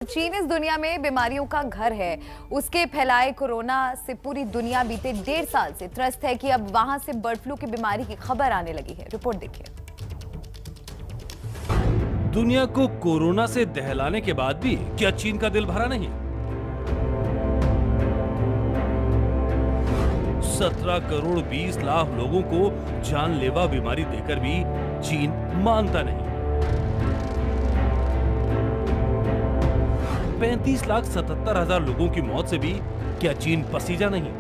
चीन इस दुनिया में बीमारियों का घर है। उसके फैलाए कोरोना से पूरी दुनिया बीते 1.5 साल से त्रस्त है कि अब वहां से बर्ड फ्लू की बीमारी की खबर आने लगी है। रिपोर्ट देखिए। दुनिया को कोरोना से दहलाने के बाद भी क्या चीन का दिल भरा नहीं? 17 करोड़ 20 लाख लोगों को जानलेवा बीमारी देकर भी चीन मानता नहीं। 35,77,000 लोगों की मौत से भी क्या चीन पसीजा नहीं?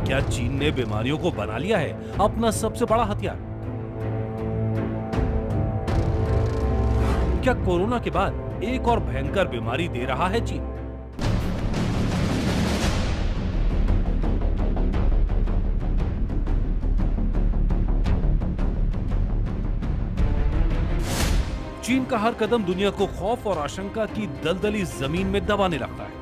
क्या चीन ने बीमारियों को बना लिया है अपना सबसे बड़ा हथियार? क्या कोरोना के बाद एक और भयंकर बीमारी दे रहा है चीन? चीन का हर कदम दुनिया को खौफ और आशंका की दलदली जमीन में दबाने लगता है।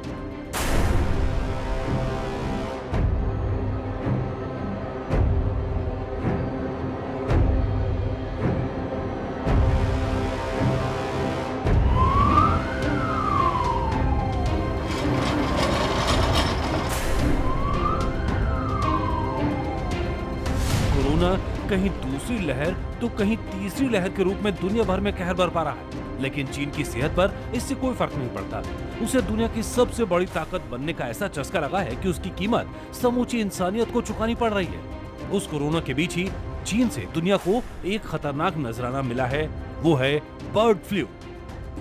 कोरोना कहीं दूसरी लहर तो कहीं तीसरी लहर के रूप में दुनिया भर में कहर बरपा रहा है, लेकिन चीन की सेहत पर इससे कोई फर्क नहीं पड़ता। उसे दुनिया की सबसे बड़ी ताकत बनने का ऐसा चस्का लगा है कि उसकी कीमत समूची इंसानियत को चुकानी पड़ रही है। उस कोरोना के बीच ही चीन से दुनिया को एक खतरनाक नजराना मिला है, वो है बर्ड फ्लू।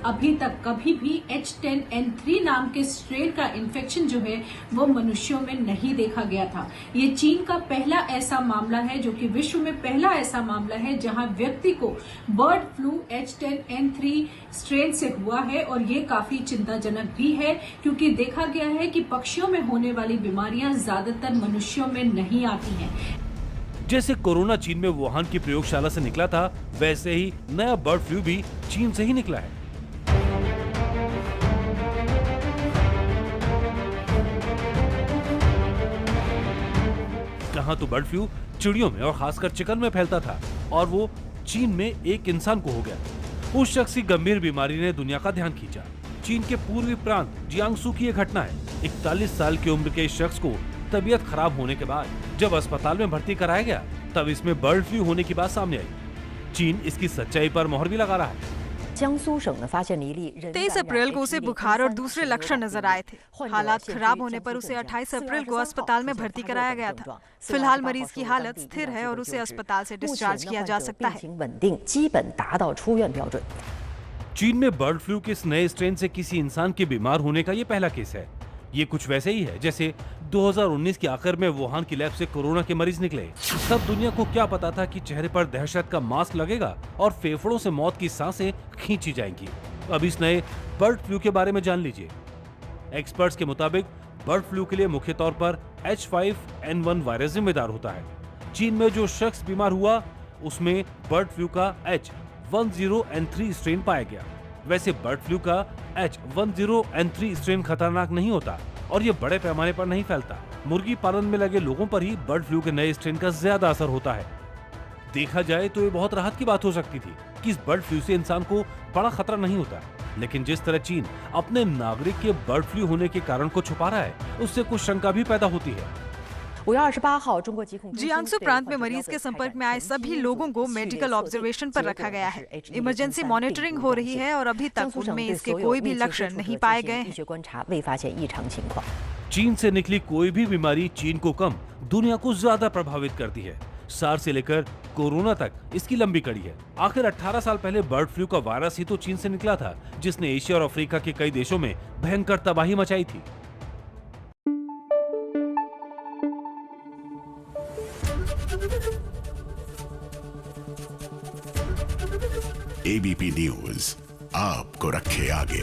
अभी तक कभी भी H10N3 नाम के स्ट्रेन का इन्फेक्शन जो है वो मनुष्यों में नहीं देखा गया था। ये चीन का पहला ऐसा मामला है जो कि विश्व में पहला ऐसा मामला है जहां व्यक्ति को बर्ड फ्लू H10N3 स्ट्रेन से हुआ है, और ये काफी चिंताजनक भी है क्योंकि देखा गया है कि पक्षियों में होने वाली बीमारियां ज्यादातर मनुष्यों में नहीं आती हैं। जैसे कोरोना चीन में वुहान की प्रयोगशाला से निकला था, वैसे ही नया बर्ड फ्लू भी चीन से ही निकला है। कहां तो बर्ड फ्लू चिड़ियों में और खासकर चिकन में फैलता था, और वो चीन में एक इंसान को हो गया। उस शख्स की गंभीर बीमारी ने दुनिया का ध्यान खींचा। चीन के पूर्वी प्रांत जियांगसू की यह घटना है। 41 साल की उम्र के इस शख्स को तबीयत खराब होने के बाद जब अस्पताल में भर्ती कराया गया, तब इसमें बर्ड फ्लू होने की बात सामने आई। चीन इसकी सच्चाई पर मोहर भी लगा रहा है। 23 अप्रैल को उसे बुखार और दूसरे लक्षण नजर आए थे। हालात खराब होने पर उसे 28 अप्रैल को अस्पताल में भर्ती कराया गया था। फिलहाल मरीज की हालत स्थिर है और उसे अस्पताल से डिस्चार्ज किया जा सकता है। चीन में बर्ड फ्लू के इस नए स्ट्रेन से किसी इंसान के बीमार होने का ये पहला केस है। ये कुछ वैसे ही है जैसे 2019 के आखिर में वुहान की लैब से कोरोना के मरीज निकले। तब दुनिया को क्या पता था कि चेहरे पर दहशत का मास्क लगेगा और फेफड़ों से मौत की सांसें खींची जाएंगी। अब इस नए बर्ड फ्लू के बारे में जान लीजिए। एक्सपर्ट्स के मुताबिक बर्ड फ्लू के लिए मुख्य तौर पर H5N1 वायरस जिम्मेदार होता है। चीन में जो शख्स बीमार हुआ उसमें बर्ड फ्लू का H10N3 स्ट्रेन पाया गया। वैसे बर्ड फ्लू का H10N3 स्ट्रेन खतरनाक नहीं होता और ये बड़े पैमाने पर नहीं फैलता। मुर्गी पालन में लगे लोगों पर ही बर्ड फ्लू के नए स्ट्रेन का ज्यादा असर होता है। देखा जाए तो ये बहुत राहत की बात हो सकती थी कि इस बर्ड फ्लू से इंसान को बड़ा खतरा नहीं होता, लेकिन जिस तरह चीन अपने नागरिक के बर्ड फ्लू होने के कारण को छुपा रहा है, उससे कुछ शंका भी पैदा होती है। जियांगसू प्रांत में मरीज के संपर्क में आए सभी लोगों को मेडिकल ऑब्जर्वेशन पर रखा गया है। इमरजेंसी मॉनिटरिंग हो रही है और अभी तक उनमें इसके कोई भी लक्षण नहीं पाए गए हैं। चीन से निकली कोई भी बीमारी चीन को कम, दुनिया को ज्यादा प्रभावित करती है। सार्स से लेकर कोरोना तक इसकी लंबी कड़ी है। आखिर 18 साल पहले बर्ड फ्लू का वायरस ही तो चीन से निकला था, जिसने एशिया और अफ्रीका के कई देशों में भयंकर तबाही मचाई थी। एबीपी न्यूज आपको रखे आगे।